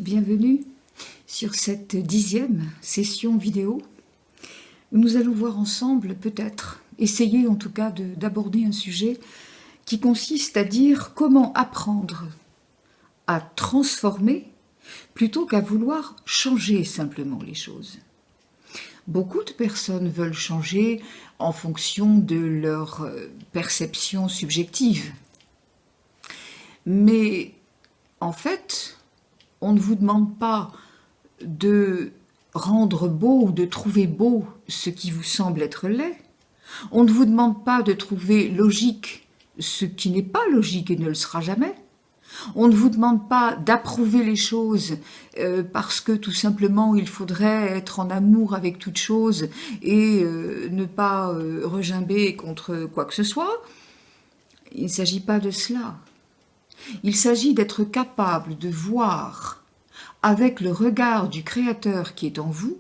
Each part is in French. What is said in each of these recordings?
Bienvenue sur cette 10e session vidéo où nous allons voir ensemble, peut-être, essayer en tout cas d'aborder un sujet qui consiste à dire comment apprendre à transformer plutôt qu'à vouloir changer simplement les choses. Beaucoup de personnes veulent changer en fonction de leur perception subjective. Mais en fait, on ne vous demande pas de rendre beau ou de trouver beau ce qui vous semble être laid. On ne vous demande pas de trouver logique ce qui n'est pas logique et ne le sera jamais. On ne vous demande pas d'approuver les choses parce que tout simplement il faudrait être en amour avec toute chose et ne pas regimber contre quoi que ce soit. Il ne s'agit pas de cela. Il s'agit d'être capable de voir avec le regard du Créateur qui est en vous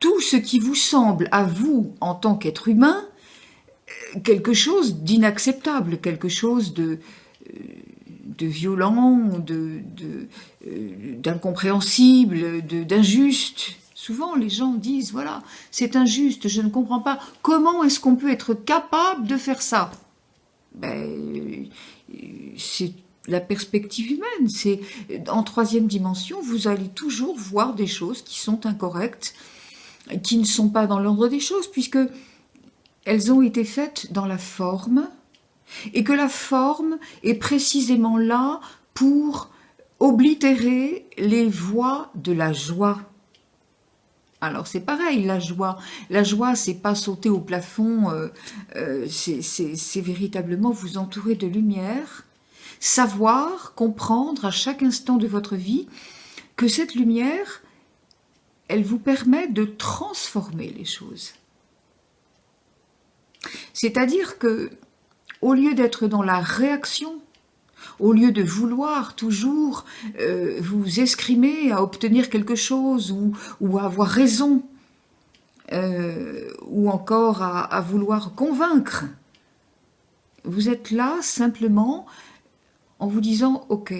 tout ce qui vous semble à vous en tant qu'être humain quelque chose d'inacceptable, quelque chose de violent, d'incompréhensible, d'injuste. Souvent, les gens disent, voilà, c'est injuste, je ne comprends pas. Comment est-ce qu'on peut être capable de faire ça? C'est la perspective humaine. C'est en troisième dimension, vous allez toujours voir des choses qui sont incorrectes, qui ne sont pas dans l'ordre des choses, puisque elles ont été faites dans la forme, et que la forme est précisément là pour oblitérer les voies de la joie. Alors c'est pareil, la joie c'est pas sauter au plafond, c'est véritablement vous entourer de lumière, savoir, comprendre à chaque instant de votre vie que cette lumière, elle vous permet de transformer les choses. C'est-à-dire que au lieu d'être dans la réaction, au lieu de vouloir toujours vous escrimer à obtenir quelque chose ou à avoir raison, ou encore à vouloir convaincre, vous êtes là simplement en vous disant « Ok,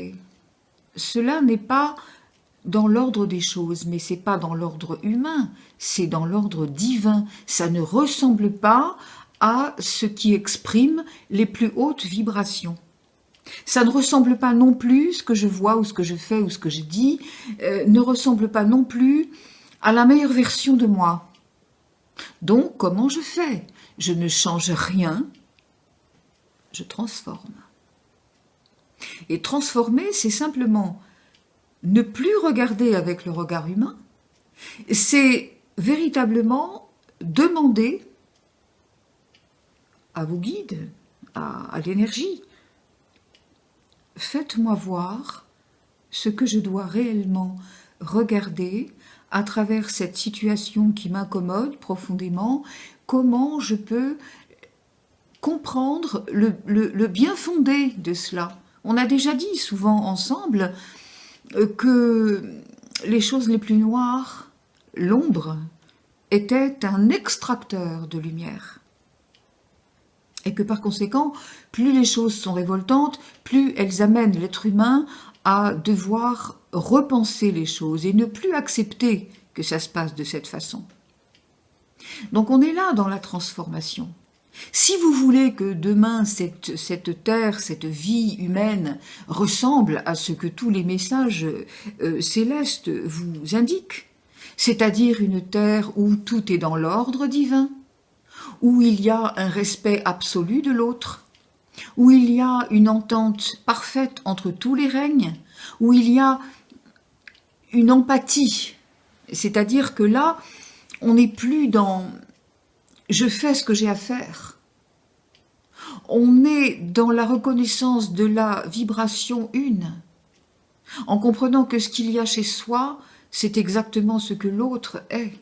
cela n'est pas dans l'ordre des choses, mais c'est pas dans l'ordre humain, c'est dans l'ordre divin. Ça ne ressemble pas à ce qui exprime les plus hautes vibrations. Ça ne ressemble pas non plus, ce que je vois ou ce que je fais ou ce que je dis, ne ressemble pas non plus à la meilleure version de moi. Donc, comment je fais? Je ne change rien, je transforme. Et transformer, c'est simplement ne plus regarder avec le regard humain, c'est véritablement demander à vos guides, à l'énergie, faites-moi voir ce que je dois réellement regarder à travers cette situation qui m'incommode profondément, comment je peux comprendre le bien fondé de cela. On a déjà dit souvent ensemble que les choses les plus noires, l'ombre, était un extracteur de lumière. Et que par conséquent, plus les choses sont révoltantes, plus elles amènent l'être humain à devoir repenser les choses et ne plus accepter que ça se passe de cette façon. Donc on est là dans la transformation. Si vous voulez que demain cette terre, cette vie humaine ressemble à ce que tous les messages célestes vous indiquent, c'est-à-dire une terre où tout est dans l'ordre divin, où il y a un respect absolu de l'autre, où il y a une entente parfaite entre tous les règnes, où il y a une empathie, c'est-à-dire que là, on n'est plus dans « je fais ce que j'ai à faire ». On est dans la reconnaissance de la vibration une, en comprenant que ce qu'il y a chez soi, c'est exactement ce que l'autre est.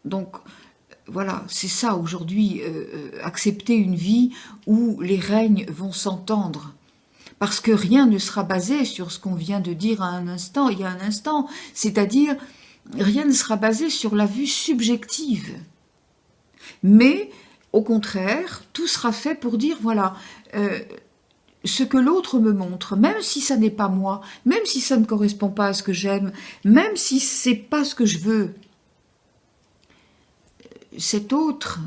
Donc, voilà, c'est ça aujourd'hui, accepter une vie où les règnes vont s'entendre. Parce que rien ne sera basé sur ce qu'on vient de dire il y a un instant, c'est-à-dire rien ne sera basé sur la vue subjective. Mais, au contraire, tout sera fait pour dire, voilà, ce que l'autre me montre, même si ça n'est pas moi, même si ça ne correspond pas à ce que j'aime, même si c'est pas ce que je veux. Cet autre,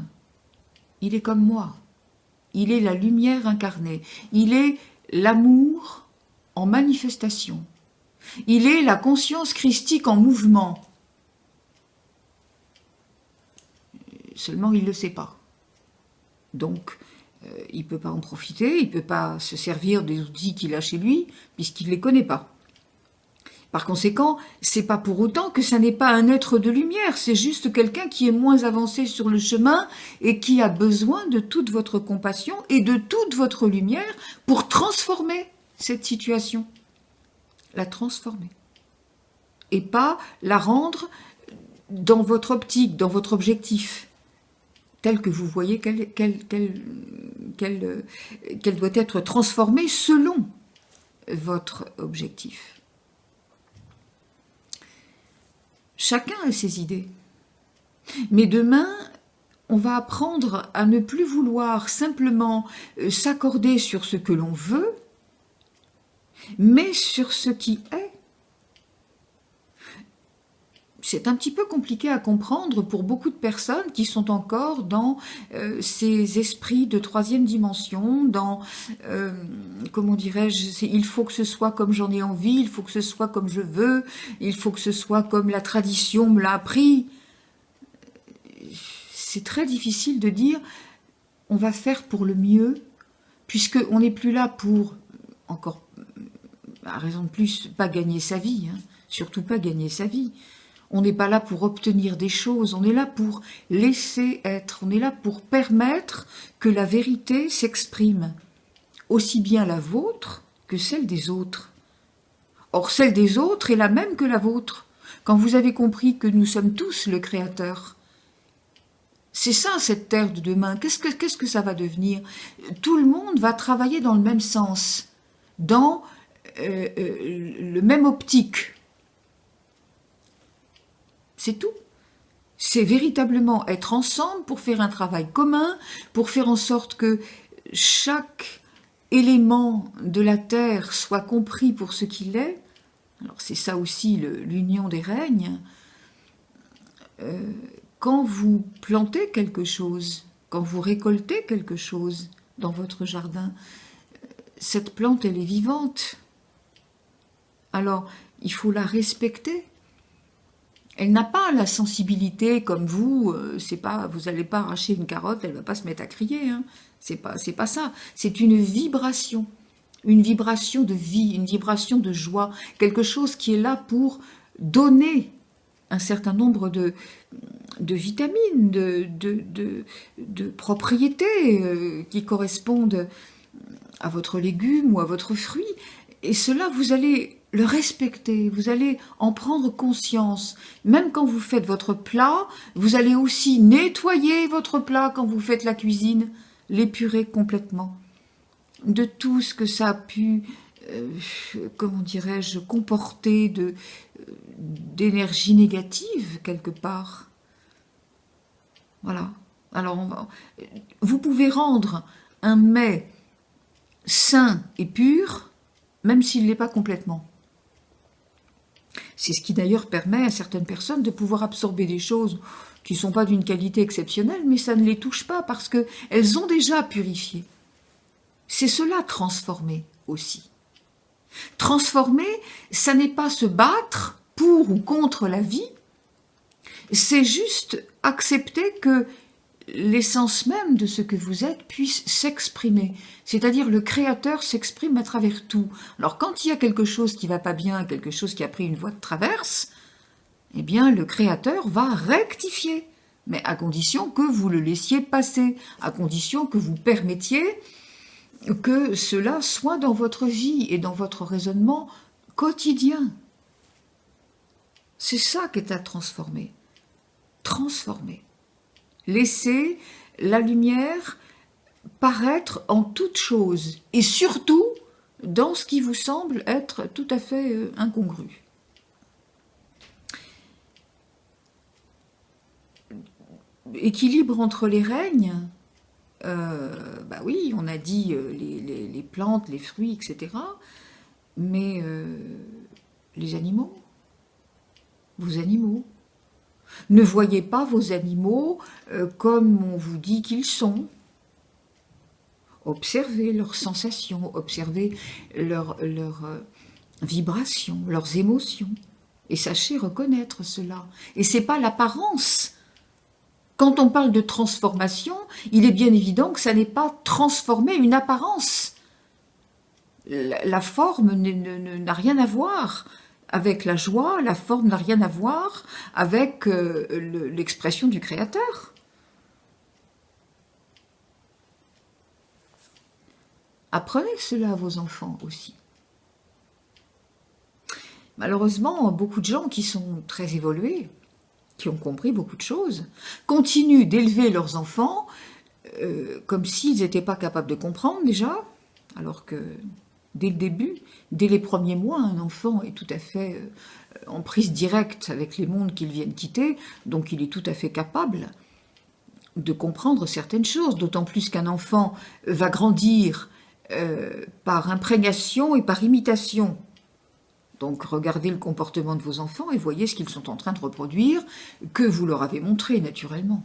il est comme moi. Il est la lumière incarnée. Il est l'amour en manifestation. Il est la conscience christique en mouvement. Seulement, il ne le sait pas. Donc, il ne peut pas en profiter, il ne peut pas se servir des outils qu'il a chez lui, puisqu'il ne les connaît pas. Par conséquent, c'est pas pour autant que ça n'est pas un être de lumière, c'est juste quelqu'un qui est moins avancé sur le chemin et qui a besoin de toute votre compassion et de toute votre lumière pour transformer cette situation. La transformer. Et pas la rendre dans votre optique, dans votre objectif, tel que vous voyez qu'elle doit être transformée selon votre objectif. Chacun a ses idées. Mais demain, on va apprendre à ne plus vouloir simplement s'accorder sur ce que l'on veut, mais sur ce qui est. C'est un petit peu compliqué à comprendre pour beaucoup de personnes qui sont encore dans ces esprits de troisième dimension, dans, comment dirais-je, il faut que ce soit comme j'en ai envie, il faut que ce soit comme je veux, il faut que ce soit comme la tradition me l'a appris. C'est très difficile de dire on va faire pour le mieux, puisqu'on n'est plus là pour, encore à raison de plus, pas gagner sa vie, hein, surtout pas gagner sa vie. On n'est pas là pour obtenir des choses, on est là pour laisser être, on est là pour permettre que la vérité s'exprime, aussi bien la vôtre que celle des autres. Or, celle des autres est la même que la vôtre, quand vous avez compris que nous sommes tous le Créateur. C'est ça, cette terre de demain. Qu'est-ce que ça va devenir? Tout le monde va travailler dans le même sens, dans le même optique. C'est tout. C'est véritablement être ensemble pour faire un travail commun, pour faire en sorte que chaque élément de la Terre soit compris pour ce qu'il est. Alors c'est ça aussi l'union des règnes. Quand vous plantez quelque chose, quand vous récoltez quelque chose dans votre jardin, cette plante, elle est vivante. Alors, il faut la respecter. Elle n'a pas la sensibilité comme vous, c'est pas, vous n'allez pas arracher une carotte, elle ne va pas se mettre à crier, hein. C'est pas ça. C'est une vibration de vie, une vibration de joie, quelque chose qui est là pour donner un certain nombre de vitamines, de propriétés qui correspondent à votre légume ou à votre fruit. Et cela, vous allez le respecter, vous allez en prendre conscience. Même quand vous faites votre plat, vous allez aussi nettoyer votre plat quand vous faites la cuisine, l'épurer complètement de tout ce que ça a pu, comment dirais-je, comporter d'énergie négative quelque part. Voilà. Alors, vous pouvez rendre un mets sain et pur, même s'il ne l'est pas complètement. C'est ce qui d'ailleurs permet à certaines personnes de pouvoir absorber des choses qui ne sont pas d'une qualité exceptionnelle, mais ça ne les touche pas parce qu'elles ont déjà purifié. C'est cela, transformer aussi. Transformer, ça n'est pas se battre pour ou contre la vie, c'est juste accepter que l'essence même de ce que vous êtes puisse s'exprimer. C'est-à-dire le Créateur s'exprime à travers tout. Alors quand il y a quelque chose qui ne va pas bien, quelque chose qui a pris une voie de traverse, eh bien le Créateur va rectifier, mais à condition que vous le laissiez passer, à condition que vous permettiez que cela soit dans votre vie et dans votre raisonnement quotidien. C'est ça qui est à transformer. Transformer. Laissez la lumière paraître en toute chose et surtout dans ce qui vous semble être tout à fait incongru. Équilibre entre les règnes, Bah oui, on a dit les plantes, les fruits, etc. Mais les animaux, vos animaux, ne voyez pas vos animaux comme on vous dit qu'ils sont. Observez leurs sensations, observez leurs vibrations, leurs émotions. Et sachez reconnaître cela. Et ce n'est pas l'apparence. Quand on parle de transformation, il est bien évident que ça n'est pas transformer une apparence. La forme n'a rien à voir avec la joie, la forme n'a rien à voir avec l'expression du Créateur. Apprenez cela à vos enfants aussi. Malheureusement, beaucoup de gens qui sont très évolués, qui ont compris beaucoup de choses, continuent d'élever leurs enfants comme s'ils n'étaient pas capables de comprendre déjà, alors que dès le début, dès les premiers mois, un enfant est tout à fait en prise directe avec les mondes qu'il vient de quitter, donc il est tout à fait capable de comprendre certaines choses, d'autant plus qu'un enfant va grandir par imprégnation et par imitation. Donc regardez le comportement de vos enfants et voyez ce qu'ils sont en train de reproduire, que vous leur avez montré naturellement.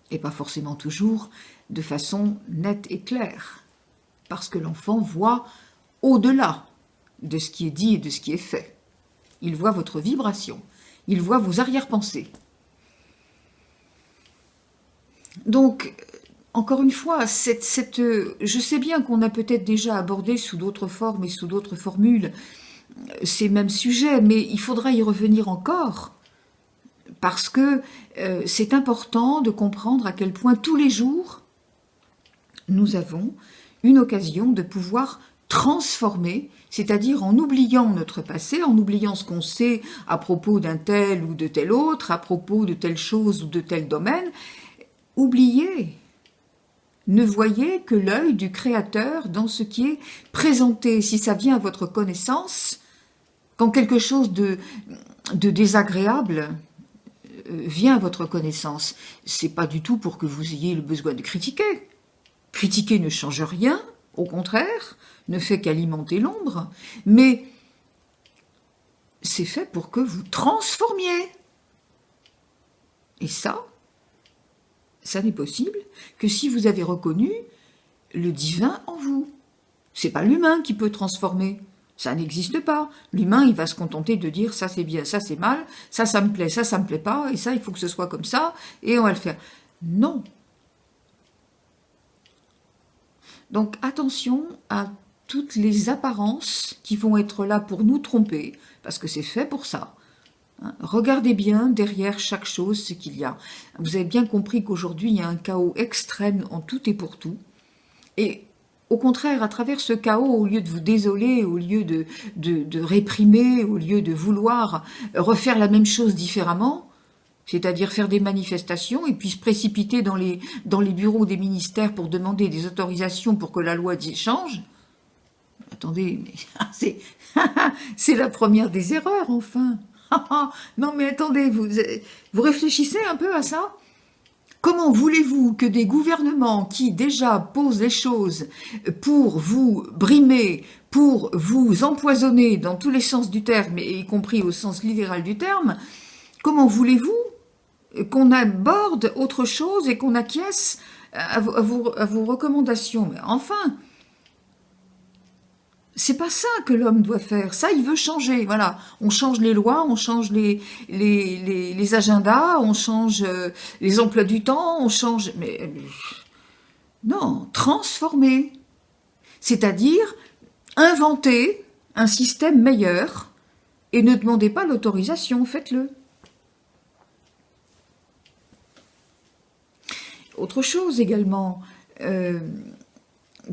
Et pas forcément toujours de façon nette et claire, parce que l'enfant voit au-delà de ce qui est dit et de ce qui est fait. Il voit votre vibration, il voit vos arrière-pensées. Donc, encore une fois, je sais bien qu'on a peut-être déjà abordé sous d'autres formes et sous d'autres formules ces mêmes sujets, mais il faudra y revenir encore, parce que c'est important de comprendre à quel point tous les jours, nous avons une occasion de pouvoir transformer, c'est-à-dire en oubliant notre passé, en oubliant ce qu'on sait à propos d'un tel ou de tel autre, à propos de telle chose ou de tel domaine. Oubliez, ne voyez que l'œil du Créateur dans ce qui est présenté. Si ça vient à votre connaissance, quand quelque chose de désagréable vient à votre connaissance, c'est pas du tout pour que vous ayez le besoin de critiquer. Critiquer ne change rien, au contraire, ne fait qu'alimenter l'ombre, mais c'est fait pour que vous transformiez. Et ça n'est possible que si vous avez reconnu le divin en vous. C'est pas l'humain qui peut transformer. Ça n'existe pas. L'humain, il va se contenter de dire ça c'est bien, ça c'est mal, ça me plaît, ça me plaît pas, et ça il faut que ce soit comme ça, et on va le faire. Non. Donc attention à toutes les apparences qui vont être là pour nous tromper, parce que c'est fait pour ça. Regardez bien derrière chaque chose ce qu'il y a. Vous avez bien compris qu'aujourd'hui il y a un chaos extrême en tout et pour tout, et au contraire, à travers ce chaos, au lieu de vous désoler, au lieu de réprimer, au lieu de vouloir refaire la même chose différemment, c'est-à-dire faire des manifestations et puis se précipiter dans les bureaux des ministères pour demander des autorisations pour que la loi change, attendez, mais c'est la première des erreurs, enfin. Non mais attendez, vous réfléchissez un peu à ça ? Comment voulez-vous que des gouvernements qui déjà posent les choses pour vous brimer, pour vous empoisonner dans tous les sens du terme, y compris au sens littéral du terme, comment voulez-vous qu'on aborde autre chose et qu'on acquiesce à vos recommandations? Mais enfin, c'est pas ça que l'homme doit faire. Ça, il veut changer. Voilà, on change les lois, on change les agendas, on change les emplois du temps, on change. Mais non, transformer, c'est-à-dire inventer un système meilleur et ne demandez pas l'autorisation, faites-le. Autre chose également.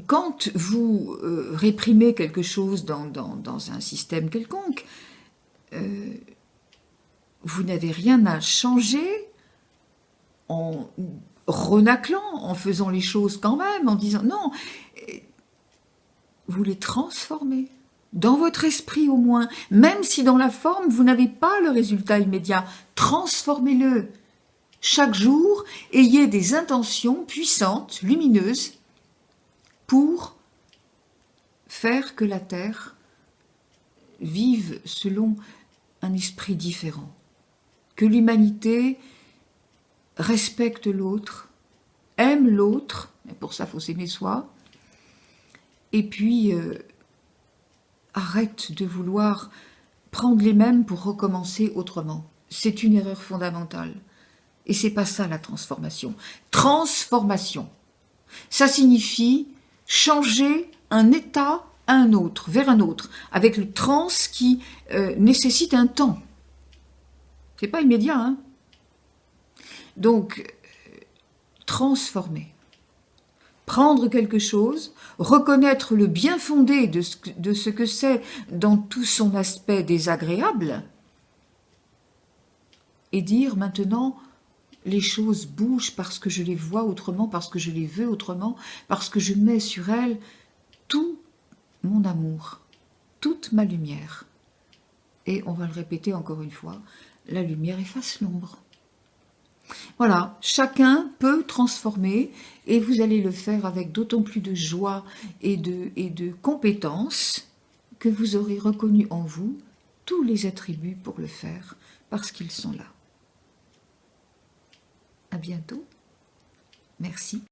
Quand vous réprimez quelque chose dans un système quelconque, vous n'avez rien à changer en renaclant, en faisant les choses quand même, en disant non, vous les transformez. Dans votre esprit au moins, même si dans la forme vous n'avez pas le résultat immédiat, transformez-le. chaque jour, ayez des intentions puissantes, lumineuses, pour faire que la Terre vive selon un esprit différent. Que l'humanité respecte l'autre, aime l'autre, mais pour ça il faut s'aimer soi, et puis arrête de vouloir prendre les mêmes pour recommencer autrement. C'est une erreur fondamentale. Et c'est pas ça la transformation. Transformation, ça signifie changer un état à un autre, vers un autre, avec le trans qui nécessite un temps. C'est pas immédiat, hein. Donc, transformer. Prendre quelque chose, reconnaître le bien fondé de ce que c'est dans tout son aspect désagréable, et dire maintenant, les choses bougent parce que je les vois autrement, parce que je les veux autrement, parce que je mets sur elles tout mon amour, toute ma lumière. Et on va le répéter encore une fois, la lumière efface l'ombre. Voilà, chacun peut transformer et vous allez le faire avec d'autant plus de joie et de compétence que vous aurez reconnu en vous tous les attributs pour le faire parce qu'ils sont là. À bientôt. Merci.